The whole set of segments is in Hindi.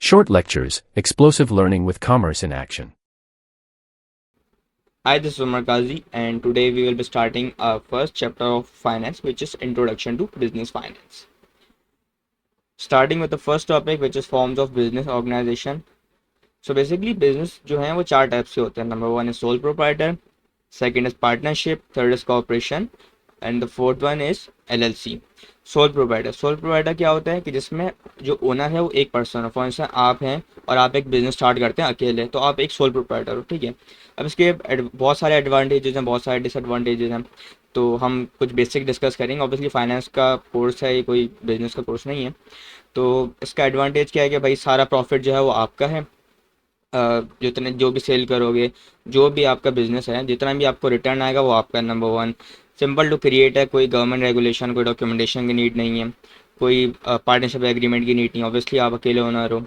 Short lectures, explosive learning with commerce in action. Hi, this is Umar Kazi, and today we will be starting our first chapter of finance, which is Introduction to Business Finance. Starting with the first topic, which is forms of business organization. So basically, business जो है वो चार टाइप से होते हैं. Number one is sole proprietor, second is partnership, third is corporation, and the fourth one is LLC. Sole provider क्या होता है कि जिसमें जो ओनर है वो एक पर्सन है. फॉर इंस्टेंस आप हैं और आप एक बिजनेस स्टार्ट करते हैं अकेले, तो आप एक सोल प्रोवाइडर हो. ठीक है. अब इसके बहुत सारे एडवांटेजेस हैं, बहुत सारे डिसएडवांटेजेस हैं, तो हम कुछ बेसिक डिस्कस करेंगे. ऑब्वियसली फाइनेंस का कोर्स है, ये कोई बिजनेस का कोर्स नहीं है. तो इसका एडवांटेज क्या है कि भाई सारा प्रॉफिट जो है वो आपका है. जितने जो भी सेल करोगे, जो भी आपका बिजनेस है, जितना भी आपको रिटर्न आएगा वो आपका. Number one, simple to create है, कोई गवर्नमेंट रेगुलेशन, कोई डॉक्यूमेंटेशन की नीड नहीं है, कोई पार्टनरशिप एग्रीमेंट की नीड नहीं है. ऑब्वियसली आप अकेले ओनर हो.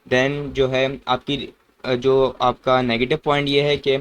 देन जो है आपकी जो आपका नेगेटिव पॉइंट ये है कि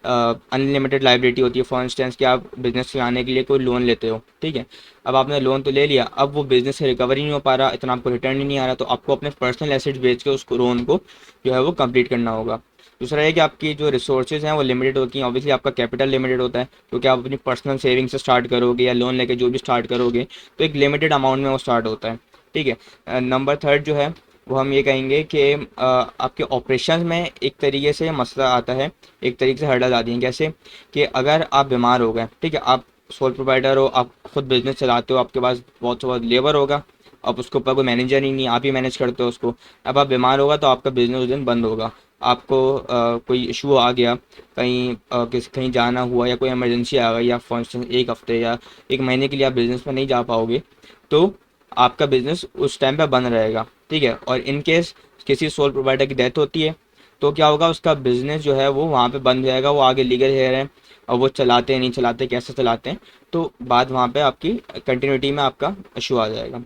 अनलिमिटेड लाइबिलिटी होती है. फॉर इंस्टेंस कि आप बिजनेस चलाने के लिए कोई लोन लेते हो. ठीक है. अब आपने लोन तो ले लिया, अब वो बिजनेस से रिकवर ही नहीं हो पा रहा, इतना आपको रिटर्न ही नहीं आ रहा, तो आपको अपने पर्सनल एसेट्स बेच के उसको लोन को जो है वो कंप्लीट करना होगा. दूसरा है कि आपकी जो रिसोर्सेज हैं वो लिमिटेड होती हैं. ऑब्वियसली आपका कैपिटल लिमिटेड होता है, क्योंकि आप अपनी पर्सनल सेविंग से स्टार्ट करोगे या लोन लेके जो भी स्टार्ट करोगे, तो एक लिमिटेड अमाउंट में वो स्टार्ट होता है. ठीक है. नंबर थर्ड जो है वो हम ये कहेंगे कि आपके ऑपरेशंस में एक तरीके से मसला आता है, एक तरीके से हर्डल आती हैं. कैसे कि अगर आप बीमार हो गए, ठीक है, आप सोल प्रोवाइडर हो, आप खुद बिजनेस चलाते हो, आपके पास बहुत से बहुत लेबर होगा, अब उसके ऊपर कोई मैनेजर ही नहीं, आप ही मैनेज करते हो उसको. अब आप बीमार होगा तो आपका बिजनेस उस दिन बंद होगा. आपको कोई इशू आ गया, कहीं कहीं जाना हुआ या कोई इमरजेंसी आ गई, या फॉर इंस्टेंस एक हफ्ते या एक महीने के लिए आप बिजनेस में नहीं जा पाओगे, तो आपका बिजनेस उस टाइम पे बंद रहेगा. ठीक है. और इन केस किसी सोल प्रोवाइडर की डेथ होती है, तो क्या होगा, उसका बिजनेस जो है वो वहाँ पे बंद हो जाएगा. वो आगे लीगल हेयर है, और वो चलाते हैं नहीं चलाते, कैसे चलाते हैं, तो बाद वहाँ पे आपकी कंटिन्यूटी में आपका इशू आ जाएगा.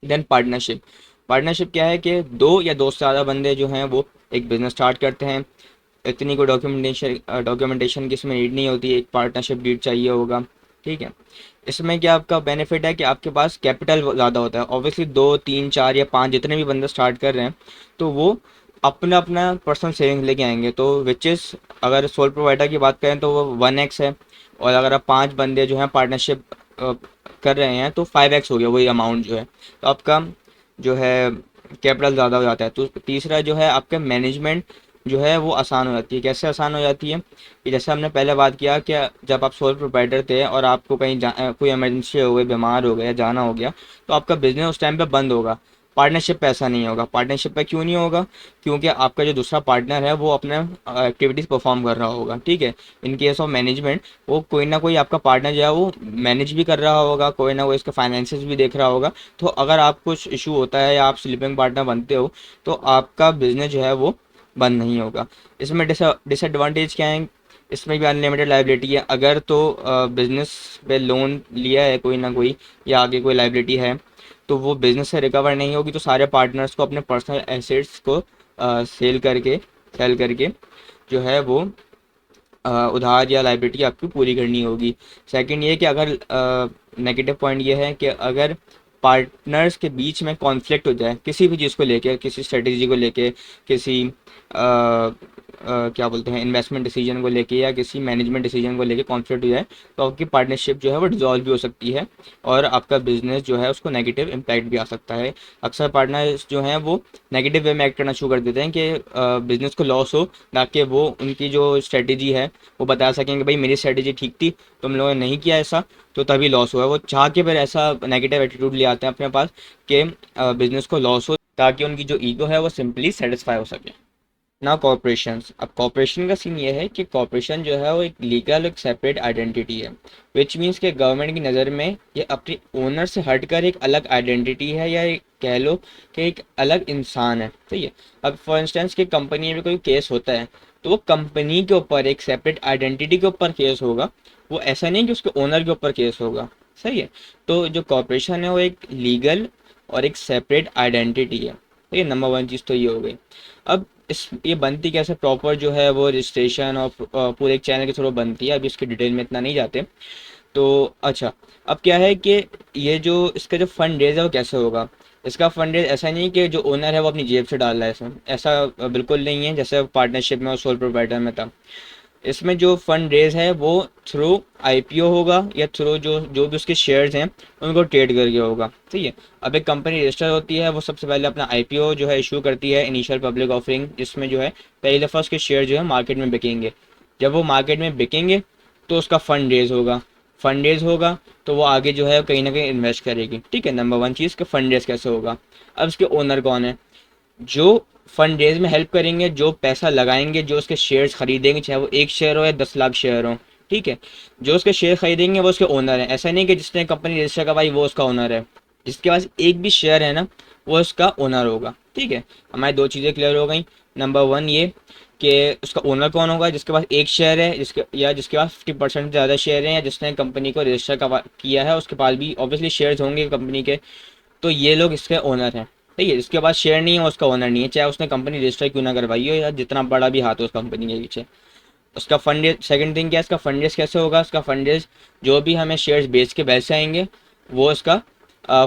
Then partnership. पार्टनरशिप क्या है कि दो या दो से ज़्यादा बंदे जो हैं वो एक बिजनेस स्टार्ट करते हैं. इतनी कोई डॉक्यूमेंटेशन की इसमें नीड नहीं होती, एक पार्टनरशिप डीड चाहिए होगा. ठीक है. इसमें क्या आपका बेनिफिट है कि आपके पास कैपिटल ज़्यादा होता है. ऑब्वियसली दो तीन चार या पाँच जितने भी बंदे स्टार्ट कर रहे हैं, तो वो अपना अपना पर्सनल सेविंग लेके आएंगे. तो विच इज़, अगर सोल प्रोवाइडर की बात करें तो वो 1x है, और अगर आप पांच बंदे जो हैं पार्टनरशिप कर रहे हैं तो 5x हो गया वही अमाउंट जो है. तो आपका जो है कैपिटल ज़्यादा हो जाता है. तो तीसरा जो है आपका मैनेजमेंट जो है वो आसान हो जाती है. कैसे आसान हो जाती है कि जैसे हमने पहले बात किया कि जब आप सोल प्रोवाइडर थे और आपको कहीं कोई इमरजेंसी हो गई, बीमार हो गया या जाना हो गया, तो आपका बिजनेस उस टाइम पे बंद होगा. पार्टनरशिप पे ऐसा नहीं होगा. पार्टनरशिप पे क्यों नहीं होगा? क्योंकि आपका जो दूसरा पार्टनर है वो अपने एक्टिविटीज़ परफॉर्म कर रहा होगा. ठीक है. इन केस ऑफ मैनेजमेंट, वो कोई ना कोई आपका पार्टनर जो है वो मैनेज भी कर रहा होगा, कोई ना कोई इसका फाइनेंसेस भी देख रहा होगा. तो अगर आप कुछ इशू होता है या आप स्लीपिंग पार्टनर बनते हो, तो आपका बिजनेस जो है वो बंद नहीं होगा. इसमें डिसएडवांटेज क्या है? इसमें भी अनलिमिटेड लाइबिलिटी है. अगर तो बिजनेस पे लोन लिया है कोई ना कोई, या आगे कोई लाइबिलिटी है, तो वो बिजनेस से रिकवर नहीं होगी, तो सारे पार्टनर्स को अपने पर्सनल एसेट्स को सेल करके जो है वो उधार या लाइबिलिटी आपकी पूरी करनी होगी. सेकंड ये कि अगर नेगेटिव पॉइंट ये है कि अगर पार्टनर्स के बीच में कॉन्फ्लिक्ट हो जाए किसी भी चीज़ को लेके, किसी स्ट्रेटेजी को लेके, किसी क्या बोलते हैं, इन्वेस्टमेंट डिसीजन को लेके या किसी मैनेजमेंट डिसीजन को लेके कॉन्फ्लिक्ट हो जाए, तो आपकी पार्टनरशिप जो है वो डिसॉल्व भी हो सकती है, और आपका बिजनेस जो है उसको नेगेटिव इम्पैक्ट भी आ सकता है. अक्सर पार्टनर्स जो हैं वो नेगेटिव वे में एक्ट करना शुरू कर देते हैं कि बिजनेस को लॉस हो, ताकि वो उनकी जो स्ट्रेटेजी है वो बता सकें कि भाई मेरी स्ट्रेटेजी ठीक थी, तुम लोगों ने नहीं किया ऐसा, तो तभी लॉस हुआ. वो चाह के फिर ऐसा नेगेटिव एटीट्यूड ले आते हैं अपने पास कि बिजनेस को लॉस हो, ताकि उनकी जो ईगो है वो सिंपली सेटिस्फाई हो सके. ना कॉरपोरेशंस. अब कॉरपोरेशन का सीन ये है कि कॉरपोरेशन जो है वो एक लीगल, एक सेपरेट आइडेंटिटी है, विच मीन्स कि गवर्नमेंट की नज़र में ये अपने ओनर से हटकर एक अलग आइडेंटिटी है, या एक कह लो कि एक अलग इंसान है. सही है. अब फॉर इंस्टेंस कि कंपनी में कोई केस होता है, तो वो कंपनी के ऊपर, एक सेपरेट आइडेंटिटी के ऊपर केस होगा, वो ऐसा नहीं कि उसके ओनर के ऊपर केस होगा. सही है. तो जो कॉरपोरेशन है वो एक लीगल और एक सेपरेट आइडेंटिटी है. ठीक है. नंबर वन चीज़ तो ये हो गई. अब इस ये बनती कैसे प्रॉपर जो है वो रजिस्ट्रेशन और पूरे एक चैनल के थ्रू बनती है. अभी इसके डिटेल में इतना नहीं जाते. तो अच्छा, अब क्या है कि ये जो इसका जो फंड रेज है वो कैसे होगा? इसका फंड रेज ऐसा नहीं कि जो ओनर है वो अपनी जेब से डाल रहा है इसमें, ऐसा बिल्कुल नहीं है जैसे पार्टनरशिप में और सोल प्रोप्राइटर में था। इसमें जो फंड रेज है वो थ्रू आईपीओ होगा या थ्रू जो जो भी उसके शेयर्स हैं उनको ट्रेड करके होगा, ठीक है। अब एक कंपनी रजिस्टर होती है, वो सबसे पहले अपना आईपीओ जो है इशू करती है, इनिशियल पब्लिक ऑफरिंग, जिसमें जो है पहली दफ़ा उसके शेयर जो है मार्केट में बिकेंगे। जब वो मार्केट में बिकेंगे तो उसका फंड रेज होगा। फंड रेज होगा तो वो आगे जो है कहीं ना कहीं इन्वेस्ट करेगी, ठीक है। नंबर वन चीज़ कि फंड रेज कैसे होगा। अब इसके ओनर कौन है? जो फंड रेज में हेल्प करेंगे, जो पैसा लगाएंगे, जो उसके शेयर्स खरीदेंगे, चाहे वो 1 शेयर हो या 10 लाख शेयर हो, ठीक है। जो उसके शेयर खरीदेंगे वो उसके ओनर है। ऐसा नहीं कि जिसने कंपनी रजिस्टर करवाई वो उसका ओनर है। जिसके पास एक भी शेयर है ना वो उसका ओनर होगा, ठीक है। हमारी दो चीज़ें क्लियर हो गई। नंबर वन ये कि उसका ओनर कौन होगा, जिसके पास एक शेयर है, जिसके पास 50% से ज़्यादा शेयर हैं, या जिसने कंपनी को रजिस्टर किया है, उसके पास भी ऑब्वियसली शेयर्स होंगे कंपनी के, तो ये लोग इसके ओनर हैं, ठीक है। जिसके पास शेयर नहीं है वो उसका ओनर नहीं है, चाहे उसने कंपनी रजिस्टर क्यों ना करवाई हो या जितना बड़ा भी हाथ हो उस कंपनी के पीछे। उसका फंड रेज, सेकंड थिंग क्या है, इसका फंड रेज कैसे होगा? उसका फंड रेज जो भी हमें शेयर्स बेच के पैसे आएंगे वो इसका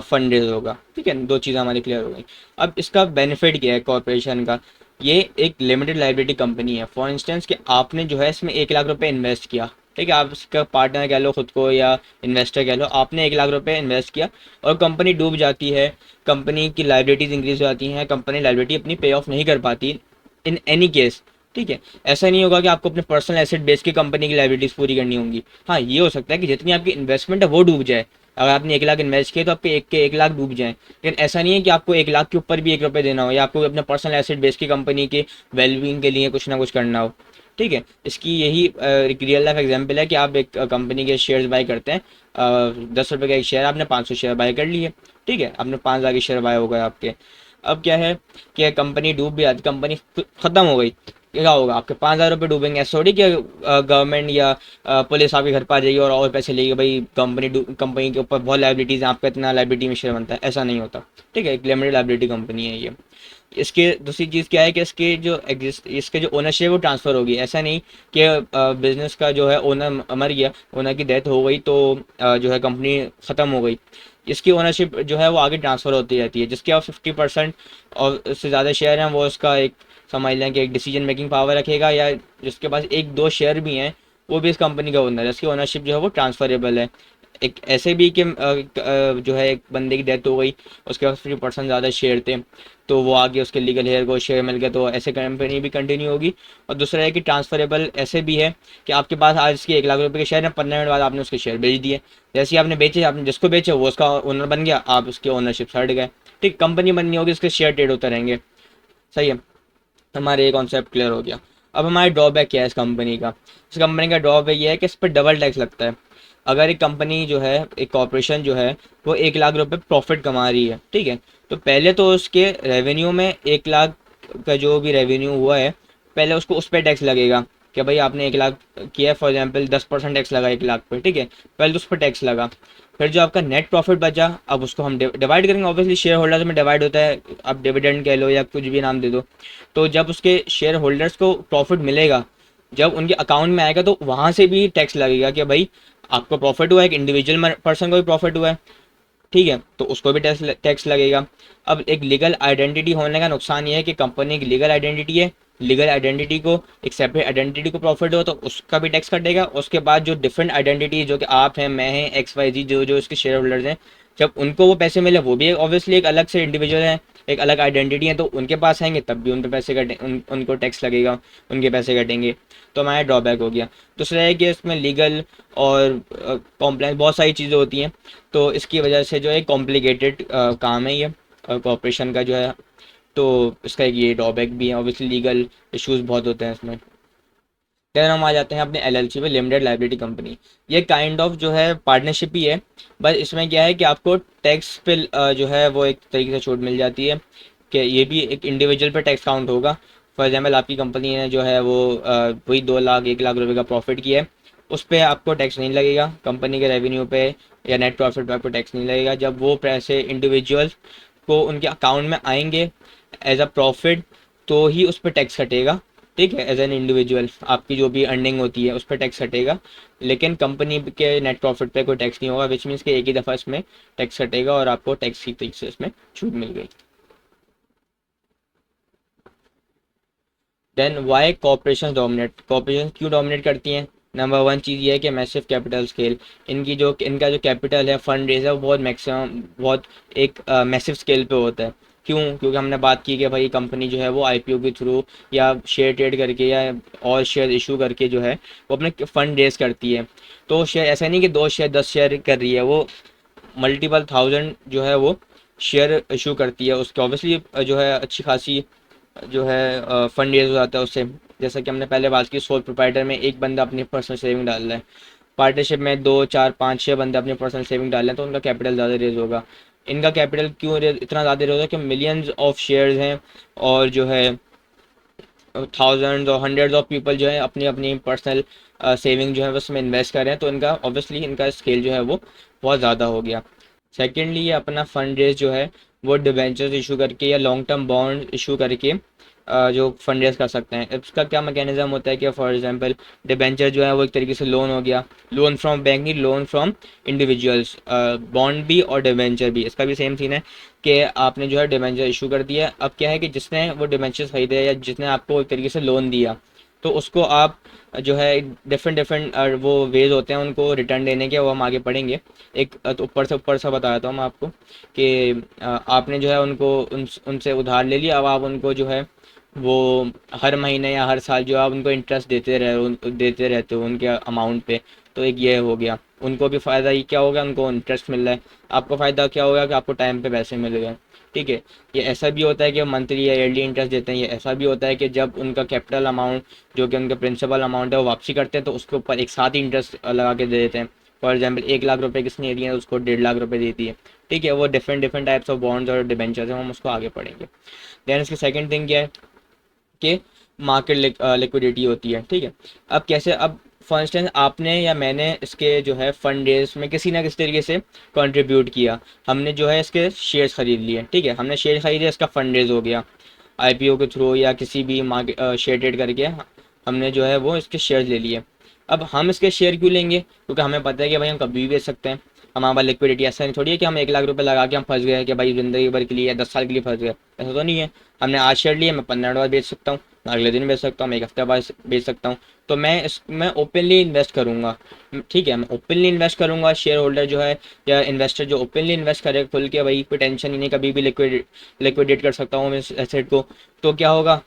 फंड रेज होगा, ठीक है। दो चीज़ें हमारी क्लियर हो गई। अब इसका बेनिफिट क्या है कॉरपोरेशन का? ये एक लिमिटेड लाइबिलिटी कंपनी है। फॉर इंस्टेंस कि आपने जो है इसमें 1 लाख रुपए इन्वेस्ट किया, ठीक है। आप इसका पार्टनर कह लो खुद को या इन्वेस्टर कह लो, आपने 1 लाख रुपए इन्वेस्ट किया और कंपनी डूब जाती है, कंपनी की लाइबिलिटीज इंक्रीज हो जाती हैं, कंपनी लाइबिलिटी अपनी पे ऑफ नहीं कर पाती इन एनी केस, ठीक है। ऐसा नहीं होगा कि आपको अपने पर्सनल एसेट बेच के कंपनी की लाइबिलिटीज पूरी करनी होंगी। हाँ, ये हो सकता है कि जितनी आपकी इन्वेस्टमेंट है वो डूब जाए। अगर आपने 1 लाख इन्वेस्ट किया तो आपके 1 लाख डूब जाए, लेकिन ऐसा नहीं है कि आपको 1 लाख के ऊपर भी 1 रुपये देना हो या आपको अपने पर्सनल एसेट बेच के कंपनी के वेलबींग के लिए कुछ ना कुछ करना हो, ठीक है। इसकी यही एक रियल लाइफ एग्जांपल है कि आप एक कंपनी के शेयर्स बाय करते हैं, 10 रुपये का एक शेयर, आपने 500 शेयर बाय कर लिए, ठीक है। आपने 5 लाख के शेयर बाय हो गए आपके। अब क्या है कि कंपनी डूब भी आती, कंपनी खत्म हो गई, क्या होगा? आपके 5 हज़ार रुपये डूबेंगे। ऐसा थोड़ी कि गवर्नमेंट या पुलिस आपके घर पर आ जाएगी और पैसे लेगी, भाई कंपनी के ऊपर बहुत लाइबिलिटीज़ हैं, आपका इतना लाइबिलिटी में शेयर बनता है, ऐसा नहीं होता, ठीक है। एक लिमिटेड लाइबिलिटी कंपनी है ये। इसके दूसरी चीज़ क्या है कि इसके जो ओनरशिप है वो ट्रांसफ़र होगी। ऐसा नहीं कि बिजनेस का जो है ओनर मर गया, ओनर की डेथ हो गई तो जो है कंपनी ख़त्म हो गई। इसकी ओनरशिप जो है वो आगे ट्रांसफ़र होती रहती है। जिसके पास 50% और उससे ज़्यादा शेयर हैं वो उसका एक, समझ लें कि एक डिसीजन मेकिंग पावर रखेगा, या जिसके पास एक दो शेयर भी हैं वो भी इस कंपनी का ओनर है। इसकी ओनरशिप जो है वो ट्रांसफरेबल है। एक ऐसे भी कि जो है एक बंदे की डेथ हो गई, उसके पास 50% ज़्यादा शेयर थे तो वो आगे उसके लीगल हेयर को शेयर मिल गया, तो ऐसे कंपनी भी कंटिन्यू होगी। और दूसरा है कि ट्रांसफरेबल ऐसे भी है कि आपके पास आज इसके 1 लाख रुपए के शेयर हैं, 15 मिनट बाद आपने उसके शेयर बेच दिए, जैसे ही आपने बेचे, आपने जिसको बेचे वो उसका ओनर बन गया, आप उसके ओनरशिप से हट गए, ठीक। कंपनी बननी होगी, उसके शेयर ट्रेड होते रहेंगे, सही है। हमारे ये कॉन्सेप्ट क्लियर हो गया। अब हमारे ड्रॉबैक क्या है इस कंपनी का? इस कंपनी का ड्रॉबैक ये है कि इस पर डबल टैक्स लगता है। अगर एक कंपनी जो है, एक कॉर्पोरेशन जो है, वो 1 लाख रुपए प्रॉफिट कमा रही है, ठीक है, तो पहले तो उसके रेवेन्यू में 1 लाख का जो भी रेवेन्यू हुआ है, पहले उसको उस पर टैक्स लगेगा कि भाई आपने 1 लाख किया, फॉर एग्जाम्पल 10% टैक्स लगा 1 लाख पे, ठीक है, पहले तो उस पर टैक्स लगा। फिर जो आपका नेट प्रॉफिट बचा, अब उसको हम डिवाइड करेंगे, ऑब्वियसली शेयर होल्डर्स में डिवाइड होता है, आप डिविडेंड कह लो या कुछ भी नाम दे दो। तो जब उसके शेयर होल्डर्स को प्रॉफिट मिलेगा, जब उनके अकाउंट में आएगा, तो वहाँ से भी टैक्स लगेगा कि भाई आपको प्रॉफिट हुआ है, एक इंडिविजुअल पर्सन को भी प्रॉफिट हुआ है, ठीक है, तो उसको भी टैक्स लगेगा। अब एक लीगल आइडेंटिटी होने का नुकसान ये है कि कंपनी की लीगल आइडेंटिटी है, लीगल आइडेंटिटी को, एक सेपरेट आइडेंटिटी को प्रॉफिट हो तो उसका भी टैक्स कटेगा। उसके बाद जो डिफरेंट आइडेंटिटी जो कि आप हैं, मैं हैं, एक्स वाई जी, जो जो इसके शेयर होल्डर्स हैं, जब उनको वो पैसे मिले, वो भी ऑब्वियसली एक अलग से इंडिविजुअल है, एक अलग आइडेंटिटी है, तो उनके पास आएंगे तब भी उन पे पैसे कटे, उनको टैक्स लगेगा, उनके पैसे कटेंगे। तो हमारा ड्रॉबैक हो गया। दूसरा है कि इसमें लीगल और कॉम्प्लाइंस बहुत सारी चीज़ें होती हैं, तो इसकी वजह से जो है कॉम्प्लिकेटेड काम है ये कॉर्पोरेशन का जो है, तो इसका एक ये ड्रॉबैक भी है। ऑब्वियसली लीगल इश्यूज बहुत होते हैं इसमें। फिर हम आ जाते हैं अपने एलएलसी पे, लिमिटेड लाइबिलिटी कंपनी। ये काइंड ऑफ जो है पार्टनरशिप ही है, बस इसमें क्या है कि आपको टैक्स पे जो है वो एक तरीके से छूट मिल जाती है कि ये भी एक इंडिविजुअल पे टैक्स काउंट होगा। फॉर एग्जाम्पल आपकी कंपनी ने जो है वो वही 2 लाख 1 लाख रुपए का प्रॉफिट किया है, उस पर आपको टैक्स नहीं लगेगा, कंपनी के रेवेन्यू पे या नेट प्रॉफिट पे आपको टैक्स नहीं लगेगा। जब वो पैसे इंडिविजुअल को उनके अकाउंट में आएंगे एज अ प्रॉफिट, तो ही उस पर टैक्स कटेगा, ठीक है। एज एन इंडिविजुअल आपकी जो भी अर्निंग होती है उस पर टैक्स हटेगा, लेकिन कंपनी के नेट प्रॉफिट पे कोई टैक्स नहीं होगा, विच मीन्स कि एक ही दफ़ा इसमें टैक्स हटेगा और आपको टैक्स की तरीके से इसमें छूट मिल गई। Then why corporation dominate, corporation क्यों डोमिनेट करती हैं? नंबर वन चीज़ ये है कि मैसिव कैपिटल स्केल, इनका जो कैपिटल है, फंड रेज है, वो बहुत मैक्सिमम, बहुत एक मैसिव स्केल पे होता है। क्यों? क्योंकि हमने बात की कि भाई कंपनी जो है वो आईपीओ के थ्रू या शेयर ट्रेड करके या और शेयर इशू करके जो है वो अपने फंड रेज करती है। तो शेयर ऐसा नहीं कि 2 शेयर 10 शेयर कर रही है, वो मल्टीपल थाउजेंड जो है वो शेयर इशू करती है, उसके ऑब्वियसली जो है अच्छी खासी जो है फंड रेज हो जाता है उससे। जैसा कि हमने पहले बात की, सोल प्रोप्राइटर में एक बंदा अपनी पर्सनल सेविंग डाल रहा है, पार्टनरशिप में 2 4 5 6 बंदे अपनी पर्सनल सेविंग डाल रहे हैं, तो उनका कैपिटल ज़्यादा रेज होगा। इनका कैपिटल क्यों इतना ज़्यादा रेज होगा कि मिलियंस ऑफ शेयर्स हैं और जो है थाउजेंड्स और हंड्रेड्स ऑफ पीपल जो है अपनी अपनी पर्सनल सेविंग जो है उसमें इन्वेस्ट कर रहे हैं, तो इनका ऑब्वियसली इनका स्केल जो है वो बहुत ज़्यादा हो गया। सेकेंडली ये अपना फंड रेज जो है वो डिबेंचर्स इशू करके या लॉन्ग टर्म बॉन्ड इशू करके जो फंड रेज कर सकते हैं। इसका क्या मैकेनिज्म होता है कि फॉर एग्जांपल डिबेंचर जो है वो एक तरीके से लोन हो गया, लोन फ्रॉम बैंक नहीं, लोन फ्रॉम इंडिविजुअल्स। बॉन्ड भी और डिबेंचर भी, इसका भी सेम सीन है कि आपने जो है डिबेंचर इशू कर दिया। अब क्या है कि जिसने वो डिबेंचर खरीदे या जिसने आपको एक तरीके से लोन दिया, तो उसको आप जो है डिफरेंट डिफरेंट वो वेज होते हैं उनको रिटर्न देने के, वो हम आगे पढ़ेंगे। एक तो ऊपर से बता देता हूँ मैं आपको कि आपने जो है उनको उनसे उधार ले लिया, अब आप उनको जो है वो हर महीने या हर साल जो आप उनको इंटरेस्ट देते रहते हो उनके अमाउंट पे। तो एक ये हो गया, उनको भी फ़ायदा ही क्या होगा, उनको इंटरेस्ट मिल रहा है, आपको फ़ायदा क्या होगा कि आपको टाइम पे पैसे मिल गए। ठीक है। ये ऐसा भी होता है कि मंथली या ईयरली इंटरेस्ट देते हैं, ये ऐसा भी होता है कि जब उनका कैपिटल अमाउंट जो कि उनका प्रिंसिपल अमाउंट है वो वापसी करते हैं तो उसके ऊपर एक साथ ही इंटरेस्ट लगा के दे देते हैं। फॉर एग्जाम्पल 1 लाख रुपए किसने दिए हैं, उसको 1.5 लाख रुपए देती है। ठीक है। वो different different types of bonds और डिबेंचर्स हैं, हम उसको आगे पढ़ेंगे। देन इसकी सेकंड थिंग क्या है कि मार्केट लिक्विडिटी होती है। ठीक है। अब कैसे, अब फॉर इंस्टेंस आपने या मैंने इसके जो है फंड रेज में किसी ना किसी तरीके से कंट्रीब्यूट किया, हमने जो है इसके शेयर्स खरीद लिए। ठीक है। हमने शेयर खरीदे, इसका फंड रेज हो गया आईपीओ के थ्रू या किसी भी मार्केट शेयर ट्रेड करके हमने जो है वो इसके शेयर ले लिए। अब हम इसके शेयर क्यों लेंगे? क्योंकि हमें पता है कि भाई हम कभी भी बेच सकते हैं, हमारे पास लिक्विडिटी। ऐसा नहीं थोड़ी है कि हम 1 लाख रुपए लगा के हम फंस गए कि भाई ज़िंदगी भर के लिए या 10 साल के लिए फंस गए, ऐसा तो नहीं है। हमने आज शेयर लिए, मैं 15 मिनट बाद बेच सकता हूँ, मैं अगले दिन बेच सकता हूँ, मैं एक हफ्ते बाद बेच सकता हूँ। तो मैं ओपनली इन्वेस्ट करूँगा। ठीक है। मैं ओपनली इन्वेस्ट करूँगा, शेयर होल्डर जो है या इन्वेस्टर जो ओपनली इन्वेस्ट करे खुल के, भाई कोई टेंशन ही नहीं, कभी भी लिक्विडेट कर सकता हूँ मैं इस एसेट को। तो क्या होगा,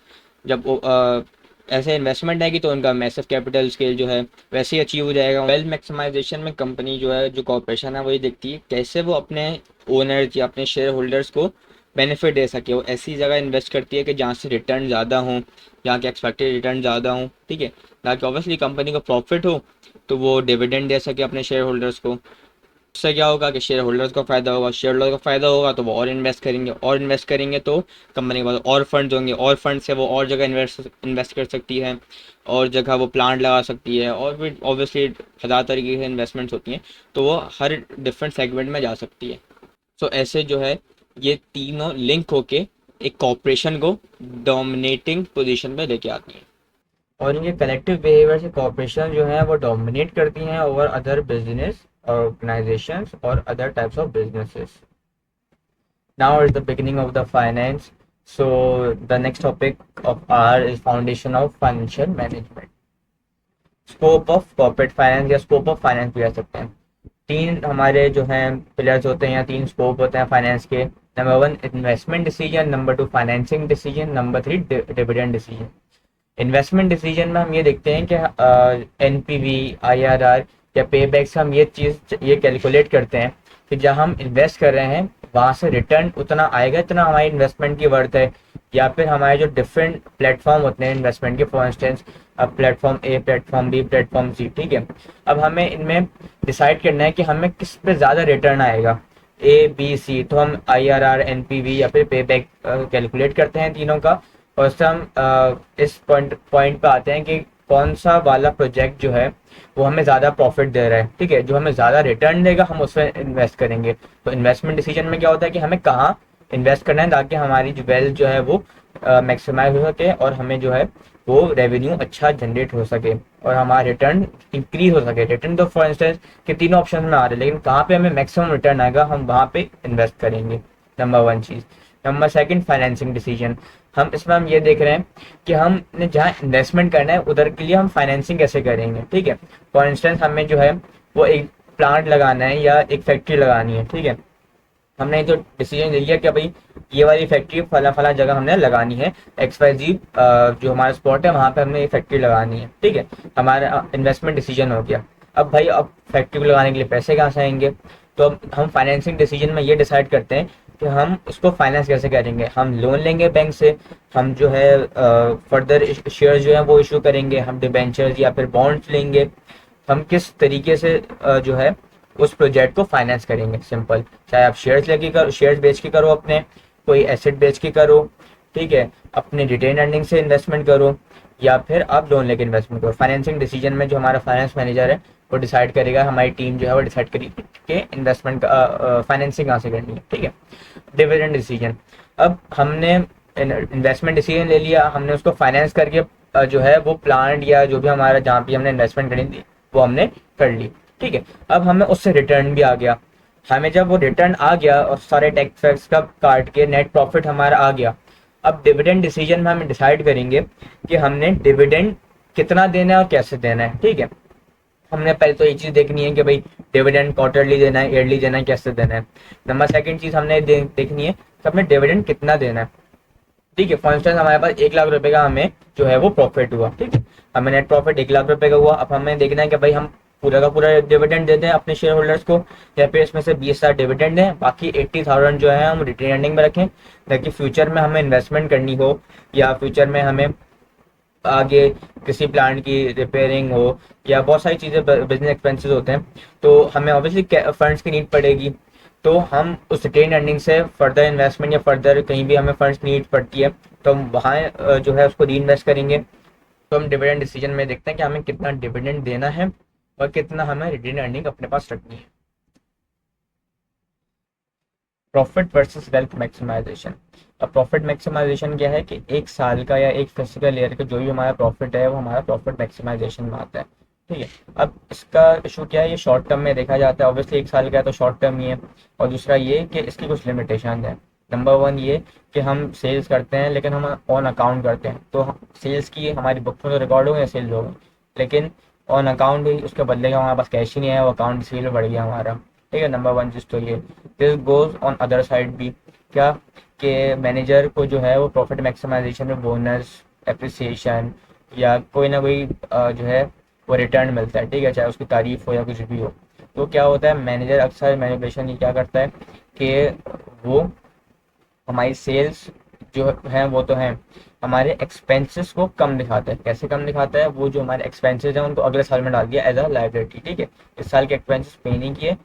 जब ऐसे इन्वेस्टमेंट आएगी तो उनका मैसिव कैपिटल स्केल जो है वैसे ही अचीव हो जाएगा। वेल्थ मैक्सिमाइजेशन में कंपनी जो है, जो कॉर्पोरेशन है, वही देखती है कैसे वो अपने ओनर्स या अपने शेयर होल्डर्स को बेनिफिट दे सके। वो ऐसी जगह इन्वेस्ट करती है कि जहाँ से रिटर्न ज़्यादा हो, जहाँ के एक्सपेक्टेड रिटर्न ज़्यादा हो। ठीक है। ताकि ऑब्वियसली कंपनी को प्रॉफिट हो तो वो डिविडेंड दे सके अपने शेयर होल्डर्स को। उससे क्या होगा कि शेयर होल्डर्स को फ़ायदा होगा, शेयर होल्डर को फ़ायदा होगा तो वो और इन्वेस्ट करेंगे तो कंपनी के पास और फंड्स होंगे, और फंड से वो और जगह इन्वेस्ट कर सकती है, और जगह वो प्लांट लगा सकती है, और फिर ऑब्वियसली हज़ार तरीके से इन्वेस्टमेंट्स होती हैं, तो वो हर डिफरेंट सेगमेंट में जा सकती है। सो ऐसे जो है ये तीनों लिंक होके एक कॉर्पोरेशन को डोमिनेटिंग पोजीशन पे लेके आती हैं, और इनके कलेक्टिव बिहेवियर से कॉर्पोरेशन जो है वो डोमिनेट करती हैं over other business organizations or other types of businesses. Now is the beginning of the finance. So the next topic of our is foundation of financial management. Scope of corporate finance या scope of finance भी कह सकते हैं। तीन हमारे जो हैं पिलर्स होते हैं या तीन स्कोप होते हैं फाइनेंस के। Number 1 investment decision, number 2 financing decision, number 3 dividend decision. Investment decision में हम ये देखते हैं कि एनपीवी, आईआरआर या पे बैक्स, हम ये कैलकुलेट करते हैं कि जब हम इन्वेस्ट कर रहे हैं वहाँ से रिटर्न उतना आएगा इतना हमारी इन्वेस्टमेंट की वर्थ है, या फिर हमारे जो डिफरेंट प्लेटफॉर्म होते हैं इन्वेस्टमेंट के, फॉर इंस्टेंस अब प्लेटफॉर्म ए, प्लेटफॉर्म बी, प्लेटफॉर्म सी। ठीक है। अब हमें इनमें डिसाइड करना है कि हमें किस पे ज़्यादा रिटर्न आएगा, ए बी सी। तो हम आईआरआर, एनपीवी या फिर पे बैक कैलकुलेट करते हैं तीनों का, और उससे हम इस पॉइंट पे आते हैं कि कौन सा वाला प्रोजेक्ट जो है वो हमें ज़्यादा प्रॉफिट दे रहा है। ठीक है। जो हमें ज़्यादा रिटर्न देगा हम उसमें इन्वेस्ट करेंगे। तो इन्वेस्टमेंट डिसीजन में क्या होता है कि हमें कहाँ इन्वेस्ट करना है ताकि हमारी जो वेल्थ जो है वो मैक्सिमाइज हो सके और हमें जो है वो रेवेन्यू अच्छा जनरेट हो सके और हमारा रिटर्न इंक्रीज हो सके। रिटर्न तो फॉर इंस्टेंस कि तीनों ऑप्शन में आ रहे हैं, लेकिन कहाँ पे हमें मैक्सिमम रिटर्न आएगा हम वहाँ पे इन्वेस्ट करेंगे। नंबर वन चीज़। Number second, financing decision. हम इसमें हम ये देख रहे हैं कि हमने जहाँ इन्वेस्टमेंट करना है उधर के लिए हम फाइनेंसिंग कैसे करेंगे, ठीक है। फॉर इंस्टेंस हमें जो है वो एक प्लांट लगाना है या एक फैक्ट्री लगानी है, ठीक है। हमने तो डिसीजन ले लिया कि भाई ये वाली फैक्ट्री फला फला जगह हमने लगानी है, XYZ जो हमारा स्पॉट है वहाँ पे हमने ये फैक्ट्री लगानी है, ठीक है। हमारा इन्वेस्टमेंट डिसीजन हो गया। अब भाई अब फैक्ट्री को लगाने के लिए पैसे कहाँ से आएंगे, तो अब हम फाइनेंसिंग डिसीजन में ये डिसाइड करते हैं कि हम इसको फाइनेंस कैसे करेंगे। हम लोन लेंगे बैंक से, हम जो है फर्दर शेयर जो है वो इशू करेंगे, हम डिबेंचर्स या फिर बॉन्ड्स लेंगे। हम किस तरीके से जो है उस प्रोजेक्ट को फाइनेंस करेंगे, सिंपल। चाहे आप शेयर्स लेके करो, शेयर्स बेच के करो, अपने कोई एसेट बेच के करो, ठीक है, अपने रिटेन अर्निंग से इन्वेस्टमेंट करो, या फिर आप लोन लेके इन्वेस्टमेंट करो। फाइनेंसिंग डिसीजन में जो हमारा फाइनेंस मैनेजर है वो डिसाइड करेगा, हमारी टीम जो है वो डिसाइड करेगी कि इन्वेस्टमेंट फाइनेंसिंग कहाँ से करनी है, ठीक है। Dividend decision. अब हमने इन्वेस्टमेंट डिसीजन ले लिया, हमने उसको फाइनेंस करके जो है वो प्लांट या जो भी हमारा जहाँ भी हमने इन्वेस्टमेंट करी थी वो हमने कर ली, ठीक है। अब हमें उससे रिटर्न भी आ गया। हमें जब वो रिटर्न आ गया और सारे टैक्स वैक्स का काट के नेट प्रॉफिट हमारा आ गया, अब डिविडेंड डिसीजन में हम डिसाइड करेंगे कि हमने डिविडेंड कितना देना है और कैसे देना है, ठीक है। हमने पहले तो ये चीज़ देखनी है कि भाई डिविडेंड क्वार्टरली देना है, ईयरली देना है, कैसे देना है। नंबर सेकंड चीज़ हमने देखनी है कि हमें डिविडेंड कितना देना है, ठीक है। फॉर इंस्टेंस हमारे पास 1 लाख रुपए का हमें जो है वो प्रॉफिट हुआ, ठीक है। हमें नेट प्रॉफिट 1 लाख रुपए का हुआ। अब हमें देखना है कि भाई हम पूरा का पूरा डिविडेंड देते हैं अपने शेयर होल्डर्स को, या फिर इसमें से 20,000 डिविडेंड दें, बाकी 80,000 जो है हम रिटेन अर्निंग में रखें, ताकि फ्यूचर में हमें इन्वेस्टमेंट करनी हो या फ्यूचर में हमें आगे किसी प्लांट की रिपेयरिंग हो या बहुत सारी चीज़ें बिजनेस एक्सपेंसेस होते हैं, तो हमें ऑब्वियसली फंड्स की नीड पड़ेगी। तो हम उस रिटेन अर्निंग से फर्दर इन्वेस्टमेंट या फर्दर कहीं भी हमें फंड्स नीड पड़ती है तो हम वहाँ जो है उसको री इन्वेस्ट करेंगे। तो हम डिविडेंड डिसीजन में देखते हैं कि हमें कितना डिविडेंड देना है और कितना हमें रिटेन अर्निंग अपने पास रखनी है। Profit versus wealth maximisation. अब प्रॉफिट मैक्सिमाइजेशन क्या है कि एक साल का या एक फिजिकल ईयर का जो भी हमारा प्रॉफिट है वो हमारा प्रॉफिट मैक्सिमाइजेशन में आता है, ठीक है। अब इसका इशू क्या है, ये शॉर्ट टर्म में देखा जाता है, ऑब्वियसली 1 साल का है तो शॉर्ट टर्म ही है। और दूसरा ये कि इसकी कुछ लिमिटेशन है। नंबर वन ये कि हम सेल्स करते हैं लेकिन हम ऑन अकाउंट करते हैं, तो सेल्स की हमारी बुक में तो रिकॉर्ड हो गए सेल्स हो गए, लेकिन ऑन अकाउंट ही उसके बदले का हमारे पास कैश ही नहीं है, वो अकाउंट सेल बढ़ गया हमारा, ठीक है। नंबर वन चीज़ तो ये। This goes on other side भी क्या कि मैनेजर को जो है वो प्रॉफिट मैक्सिमाइजेशन में बोनस, एप्रिसिएशन या कोई ना कोई जो है वो रिटर्न मिलता है, ठीक है, चाहे उसकी तारीफ हो या कुछ भी हो। तो क्या होता है, मैनेजर अक्सर मैनिपुलेशन ये क्या करता है कि वो हमारी सेल्स जो हैं वो तो हैं, हमारे एक्सपेंसेस को कम दिखाता है। कैसे कम दिखाता है, वो जो हमारे एक्सपेंसेस हैं उनको अगले साल में डाल दिया एज अ लाइबिलिटी, ठीक है। इस साल के एक्सपेंसेस पे नहीं किए,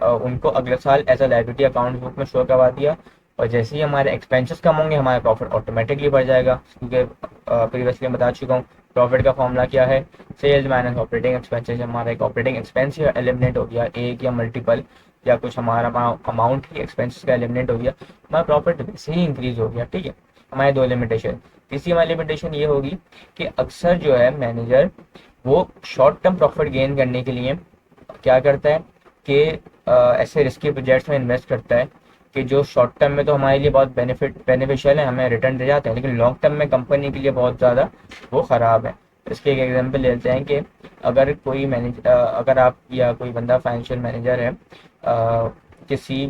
उनको अगले साल as a liability account book में शो करवा दिया। और जैसे ही हमारे एक्सपेंसेस कम होंगे हमारा प्रॉफिट ऑटोमेटिकली बढ़ जाएगा, क्योंकि प्रीवियसली मैं बता चुका हूँ प्रॉफिट का फॉर्मूला क्या है, सेल्स माइनस ऑपरेटिंग एक्सपेंसेस। हमारा एक ऑपरेटिंग एक्सपेंस एलिमिनेट हो गया, एक या मल्टीपल या कुछ हमारा अमाउंट ही एक्सपेंसेस का एलिमिनेट हो गया, हमारा प्रॉफिट वैसे ही इंक्रीज हो गया, ठीक है। हमारे दो लिमिटेशन। तीसरी हमारी लिमिटेशन ये होगी कि अक्सर जो है मैनेजर वो शॉर्ट टर्म प्रॉफिट गेन करने के लिए क्या करता है कि ऐसे रिस्की प्रोजेक्ट्स में इन्वेस्ट करता है कि जो शॉर्ट टर्म में तो हमारे लिए बहुत बेनिफिशियल है, हमें रिटर्न दे जाते हैं, लेकिन लॉन्ग टर्म में कंपनी के लिए बहुत ज़्यादा वो ख़राब है। इसके एक एग्जांपल लेते हैं कि अगर कोई मैनेजर अगर आप या कोई बंदा फाइनेंशियल मैनेजर है किसी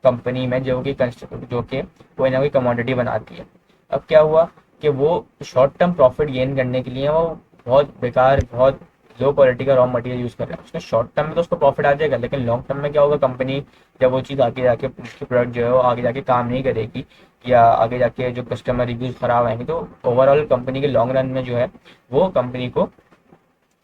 कंपनी में जो कि कोई ना कोई कमोडिटी बनाती है। अब क्या हुआ कि वो शॉर्ट टर्म प्रॉफिट गेन करने के लिए वो बहुत बेकार, बहुत लो क्वालिटी का रॉ मटेरियल यूज़ कर रहा है। उसके शॉर्ट टर्म में तो उसको प्रॉफिट आ जाएगा, लेकिन लॉन्ग टर्म में क्या होगा, कंपनी जब वो चीज़ आगे जाके उसकी प्रोडक्ट जो है वो आगे जाके काम नहीं करेगी या आगे जाके जो कस्टमर रिव्यूज़ ख़राब आएंगे, तो ओवरऑल कंपनी के लॉन्ग रन में जो है वो कंपनी को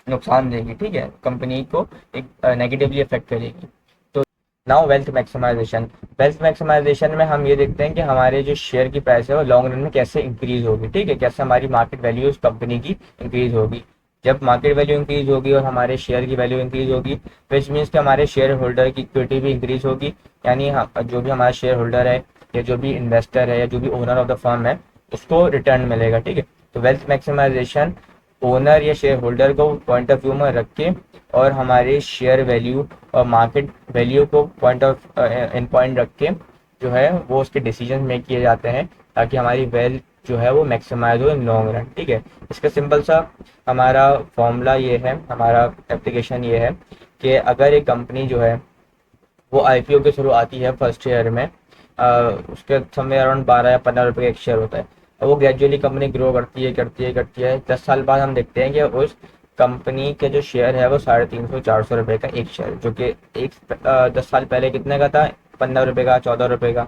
नुकसान देगी, ठीक है, कंपनी को एक नेगेटिवली अफेक्ट करेगी। तो now wealth maximisation. Wealth maximisation में हम ये देखते हैं कि हमारे जो शेयर की प्राइस है वो लॉन्ग रन में कैसे इंक्रीज होगी, ठीक है, कैसे हमारी मार्केट वैल्यू उस कंपनी की इंक्रीज होगी। जब मार्केट वैल्यू इंक्रीज होगी और हमारे शेयर की वैल्यू इंक्रीज होगी, विच मीन्स कि हमारे शेयर होल्डर की इक्विटी भी इंक्रीज होगी, यानी जो भी हमारा शेयर होल्डर है या जो भी इन्वेस्टर है या जो भी ओनर ऑफ द फर्म है उसको रिटर्न मिलेगा, ठीक है। तो वेल्थ मैक्सिमाइजेशन ओनर या शेयर होल्डर को पॉइंट ऑफ व्यू में रख के और हमारे शेयर वैल्यू और मार्केट वैल्यू को पॉइंट ऑफ इन पॉइंट रख के जो है वो उसके डिसीजन मेक किए जाते हैं ताकि हमारी वेल्थ जो है वो मैक्सिमाइज हो इन लॉन्ग रन। ठीक है, इसका सिंपल सा हमारा फॉर्मूला ये है, हमारा एप्लीकेशन ये है कि अगर एक कंपनी जो है वो आईपीओ के थ्रू आती है फर्स्ट ईयर में, उसके समय अराउंड 12 या 15 रुपये का एक शेयर होता है, और वो ग्रेजुअली कंपनी ग्रो करती है 10 साल बाद हम देखते हैं कि उस कंपनी के जो शेयर है वो 350-400 रुपये का एक शेयर, जो कि 10 साल पहले कितने का था, 15 रुपये का, 14 रुपये का,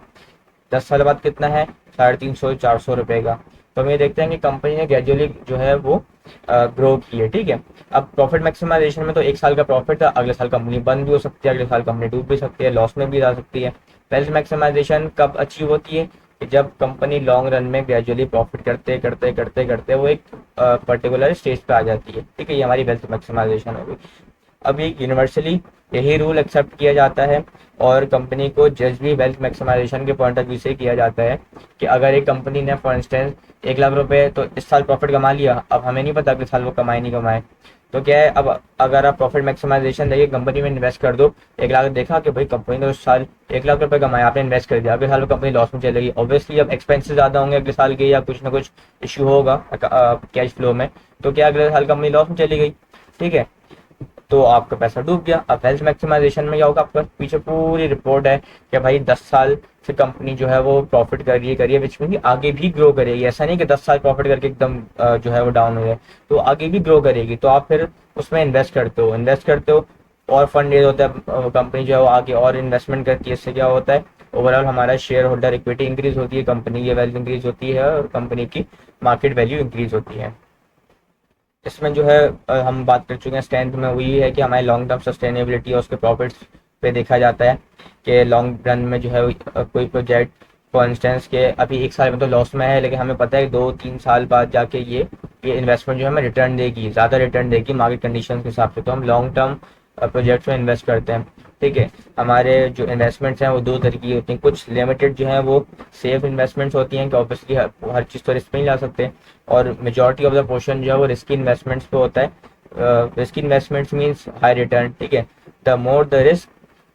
10 साल बाद कितना है, 350-400 रुपये का। तो हम ये देखते हैं कि कंपनी ने ग्रेजुअली जो है वो ग्रो की है। ठीक है, अब प्रॉफिट मैक्सिमाइजेशन में तो एक साल का प्रॉफिट था, अगले साल कंपनी बंद भी हो सकती है, अगले साल कंपनी डूब भी सकती है, लॉस में भी जा सकती है। वेल्थ मैक्सिमाइजेशन कब अचीव होती है कि जब कंपनी लॉन्ग रन में ग्रेजुअली प्रॉफिट करते करते करते करते वो एक पर्टिकुलर स्टेज पे आ जाती है। ठीक है, ये हमारी वेल्थ मैक्सिमाइजेशन होगी। अब ये यूनिवर्सली यही रूल एक्सेप्ट किया जाता है और कंपनी को जज भी वेल्थ मैक्सिमाइजेशन के पॉइंट ऑफ व्यू से किया जाता है कि अगर एक कंपनी ने फॉर इंस्टेंस 1 लाख रुपए तो इस साल प्रॉफिट कमा लिया, अब हमें नहीं पता अगले साल वो कमाए नहीं कमाए, तो क्या है, अब अगर आप प्रॉफिट मैक्सिमाइजेशन देखिए कंपनी में इन्वेस्ट कर दो, 1 लाख देखा कि भाई कंपनी ने उस साल 1 लाख रुपए कमाए, आपने इन्वेस्ट कर दिया, अगले साल वो कंपनी लॉस में चलेगी, ऑब्वियसली अब एक्सपेंसेस ज़्यादा होंगे अगले साल के या कुछ ना कुछ इशू होगा कैश फ्लो में, तो क्या अगले साल कंपनी लॉस में चली गई। ठीक है, तो आपका पैसा डूब गया। अब वेल्थ मैक्सिमाइजेशन में क्या होगा, आपका पीछे पूरी रिपोर्ट है कि भाई 10 साल से कंपनी जो है वो प्रॉफिट कर रही है विच में आगे भी ग्रो करेगी। ऐसा नहीं कि 10 साल प्रॉफिट करके एकदम जो है वो डाउन हो जाए, तो आगे भी ग्रो करेगी, तो आप फिर उसमें इन्वेस्ट करते हो और फंड रेज होता है, कंपनी जो है वो आगे और इन्वेस्टमेंट करती है। इससे क्या होता है, ओवरऑल हमारा शेयर होल्डर इक्विटी इंक्रीज होती है, कंपनी की वैल्यू इंक्रीज होती है और कंपनी की मार्केट वैल्यू इंक्रीज होती है। इसमें जो है हम बात कर चुके हैं स्ट्रेंथ में, वही है कि हमारी लॉन्ग टर्म सस्टेनेबिलिटी और उसके प्रॉफिट्स पे देखा जाता है कि लॉन्ग रन में जो है कोई प्रोजेक्ट फॉर इंस्टेंस के अभी एक साल में तो लॉस में है, लेकिन हमें पता है कि 2-3 साल बाद जाके ये इन्वेस्टमेंट जो है हमें रिटर्न देगी, ज़्यादा रिटर्न देगी मार्केट कंडीशन के हिसाब से, तो हम लॉन्ग टर्म प्रोजेक्ट्स में इन्वेस्ट करते हैं। ठीक है, हमारे जो इन्वेस्टमेंट्स हैं वो 2 तरह की होती हैं, कुछ लिमिटेड जो है वो सेफ इन्वेस्टमेंट्स होती हैं कि ऑब्वियसली हर चीज़ तो रिस्क में ही ला सकते हैं, और मेजॉरिटी ऑफ द पोर्शन जो है वो रिस्की इन्वेस्टमेंट्स पे होता है। Risky investments means high return. ठीक है, the more the risk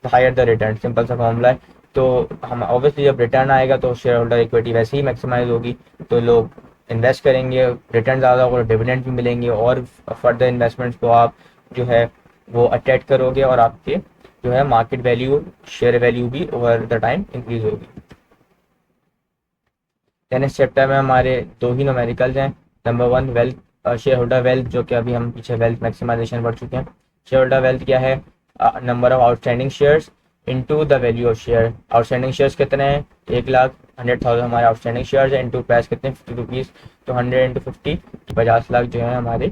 the higher the return, simple सा फॉर्मूला है। तो हम ऑब्वियसली जब रिटर्न आएगा तो शेयर होल्डर इक्विटी वैसे ही मैक्सिमाइज होगी, तो लोग इन्वेस्ट करेंगे, रिटर्न ज़्यादा होगा, डिविडेंड भी मिलेंगे और फर्दर इन्वेस्टमेंट्स को आप जो है वो अटैच करोगे और आपके जो है मार्केट वैल्यू, शेयर वैल्यू भी ओवर द टाइम इंक्रीज होगी। इस चैप्टर में हमारे 2 ही न्यूमेरिकल्स हैं। Number 1 wealth, share holder wealth, जो कि अभी हम पीछे वेल्थ मैक्सिमाइजेशन पढ़ चुके हैं। शेयर होल्डर वेल्थ क्या है, number of outstanding shares into the value of share. Outstanding shares कितने हैं, 1,100,000 हमारे आउटस्टैंडिंग शेयर्स हैं, इनटू प्राइस कितने 50 रुपीज़, तो 100 × 50 50 लाख जो है हमारे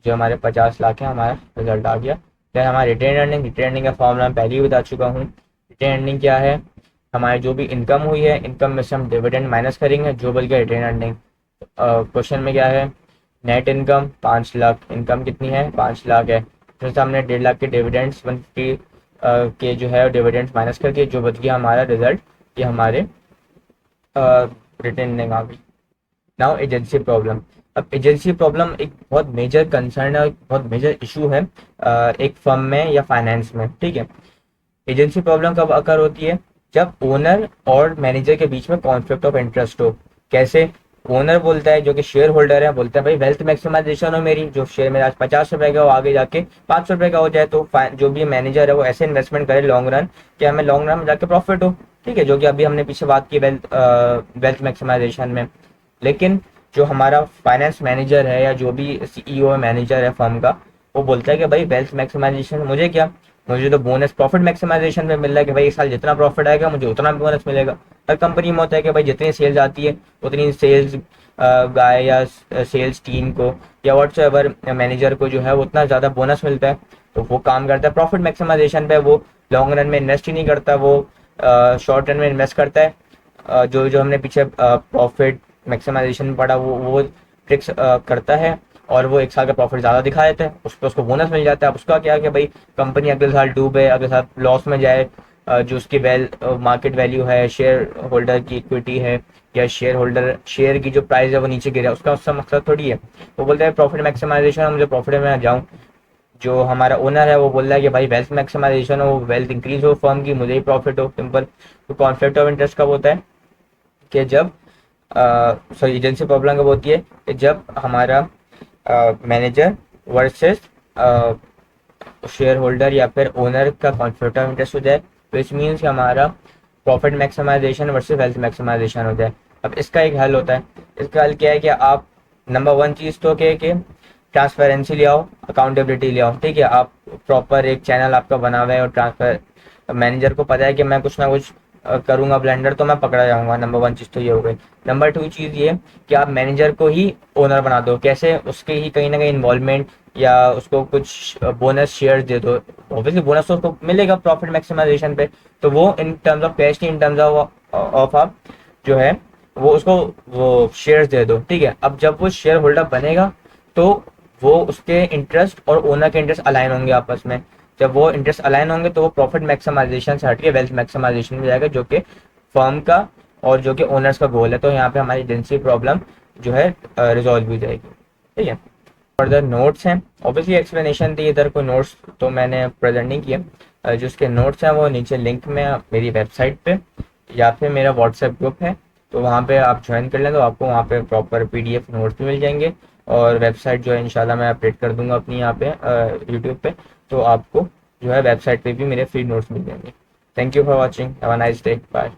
50 लाख है, हमारा रिजल्ट आ गया। फिर हमारा रिटेन अर्निंग का फॉर्मूला मैं पहले ही बता चुका हूँ। रिटेन अर्निंग क्या है, हमारी जो भी इनकम हुई है, इनकम में से हम डिविडेंड माइनस करेंगे जो बल्कि रिटेन अर्निंग। क्वेश्चन में क्या है, नेट इनकम 5 लाख, इनकम कितनी है 5 लाख है, फिर से हमने 1.5 लाख के डिविडेंड्स 150 के जो है डिविडेंड्स माइनस करके जो बच गया हमारा रिजल्ट, ये हमारे रिटेन अर्निंग आ गई। Now agency problem. अब एजेंसी प्रॉब्लम एक बहुत मेजर कंसर्न है, बहुत मेजर इशू है एक फर्म में या फाइनेंस में। ठीक है, एजेंसी प्रॉब्लम कब अकर होती है, जब ओनर और मैनेजर के बीच में कॉन्फ्लिक्ट ऑफ इंटरेस्ट हो। कैसे, ओनर बोलता है, जो कि शेयर होल्डर है, बोलता है भाई वेल्थ मैक्सिमाइजेशन हो मेरी, जो शेयर मेरा आज 50 रुपए का हो आगे जाके 500 रुपए का हो जाए, तो जो भी मैनेजर है वो ऐसे इन्वेस्टमेंट करे लॉन्ग रन कि हमें लॉन्ग रन में जाके प्रॉफिट हो। ठीक है, जो कि अभी हमने पीछे बात की वेल्थ मैक्सिमाइजेशन में। लेकिन जो हमारा फाइनेंस मैनेजर है या जो भी सीईओ मैनेजर है फर्म का, वो बोलता है कि भाई वेल्थ मैक्सिमाइजेशन मुझे क्या, मुझे तो बोनस प्रॉफिट मैक्सिमाइजेशन में मिल रहा है कि भाई इस साल जितना प्रॉफिट आएगा मुझे उतना बोनस मिलेगा। हर कंपनी में होता है कि भाई जितनी सेल्स आती है उतनी सेल्स गाय या सेल्स टीम को या व्हाट्सएवर मैनेजर को जो है वो उतना ज़्यादा बोनस मिलता है, तो वो काम करता है प्रॉफिट मैक्सिमाइजेशन पे। वो लॉन्ग रन में इन्वेस्ट ही नहीं करता, वो शॉर्ट रन में इन्वेस्ट करता है। जो जो हमने पीछे प्रॉफिट मैक्सिमाइजेशन में पढ़ा वो ट्रिक्स करता है और वो एक साल का प्रॉफिट ज़्यादा दिखा देता है, उस पर उसको बोनस मिल जाता है। अब उसका क्या है कि भाई कंपनी अगले साल डूबे, अगले साल लॉस में जाए, जो उसकी मार्केट वैल्यू है, शेयर होल्डर की इक्विटी है, या शेयर की जो प्राइस है वो नीचे गिरा, उसका मकसद थोड़ी है। वो बोलता है प्रॉफिट मैक्सिमाइजेशन, मुझे प्रॉफिट में जाऊँ। जो हमारा ओनर है वो बोल रहा है कि भाई वेल्थ मैक्सिमाइजेशन हो, वेल्थ इंक्रीज हो फर्म की, मुझे ही प्रॉफिट हो, सिंपल। तो कॉन्फ्लिक्ट ऑफ इंटरेस्ट कब होता है कि जब सॉरी एजेंसी प्रॉब्लम कब होती है कि जब हमारा मैनेजर वर्सेस शेयर होल्डर या फिर ओनर का कॉन्फ्लिक्ट ऑफ इंटरेस्ट हो जाए। तो इस मीन्स कि हमारा profit maximisation versus wealth maximisation हो जाए। अब इसका एक हल होता है। इसका हल क्या है कि आप नंबर वन चीज़ तो क्या है कि ट्रांसपेरेंसी ले आओ, अकाउंटेबिलिटी ले आओ, ठीक है। आप प्रॉपर एक चैनल आपका बना हुआ है और ट्रांसफर मैनेजर को पता है कि मैं कुछ ना कुछ करूंगा ब्लेंडर तो मैं पकड़ा जाऊंगा। नंबर वन चीज़ तो ये हो गई। नंबर टू चीज़ ये कि आप मैनेजर को ही ओनर बना दो। कैसे? उसके ही कहीं ना कहीं इन्वॉल्वमेंट या उसको कुछ बोनस शेयर दे दो। ऑब्वियसली बोनस तो उसको मिलेगा प्रॉफिट मैक्सिमाइजेशन पे, तो वो इन टर्म्स ऑफ कैश नहीं, इन टर्म्स ऑफ आप जो है वो उसको वो शेयर्स दे दो, ठीक है। अब जब वो शेयर होल्डर बनेगा तो वो उसके इंटरेस्ट और ओनर के इंटरेस्ट अलाइन होंगे आपस में। जब वो इंटरेस्ट अलाइन होंगे तो वो प्रॉफिट मैक्सिमाइजेशन से हटके वेल्थ मैक्सिमाइजेशन में जाएगा, जो कि फर्म का और जो कि ओनर्स का गोल है। तो यहाँ पे हमारी एजेंसी प्रॉब्लम जो है रिजॉल्व हो जाएगी, ठीक है। फर्दर नोट्स हैं, ऑब्वियसली एक्सप्लेनेशन थी, इधर कोई नोट्स तो मैंने प्रेजेंट नहीं किया। जो उसके नोट्स हैं वो नीचे लिंक में मेरी वेबसाइट पे या फिर मेरा व्हाट्सएप ग्रुप है, तो वहाँ पे आप ज्वाइन कर लें तो आपको वहाँ पे प्रॉपर पीडीएफ नोट्स भी मिल जाएंगे। और वेबसाइट जो है इंशाल्लाह मैं अपडेट कर दूंगा अपनी यहाँ पे यूट्यूब पे, तो आपको जो है वेबसाइट पे भी मेरे फ्री नोट्स मिल जाएंगे। Thank you for watching, have a nice day, bye.